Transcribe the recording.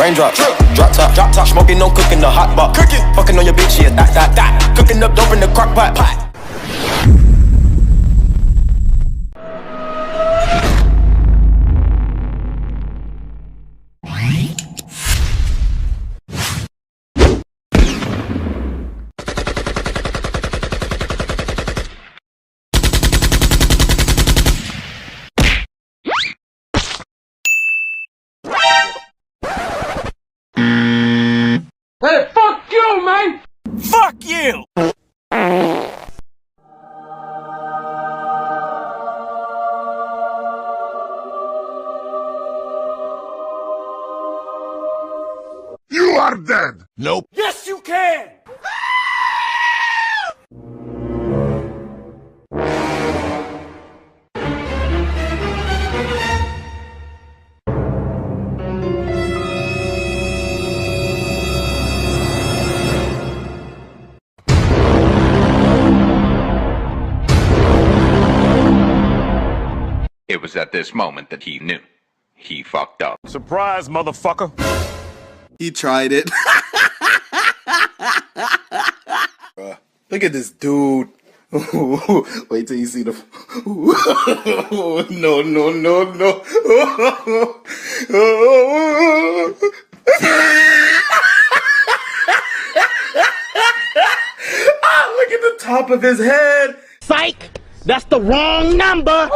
Raindrop, drop top, smoking, no cooking, the hot pot. Cooking, fucking on your bitch, yeah, that. Cooking up dope in the crock pot. Hey, fuck you, man! Fuck you! You are dead! Nope. Yes, you can! It was at this moment that he knew. He fucked up. Surprise, motherfucker. He tried it. Bruh, look at this dude. Wait till you see the... No. Look at the top of his head. Psych! That's the wrong number!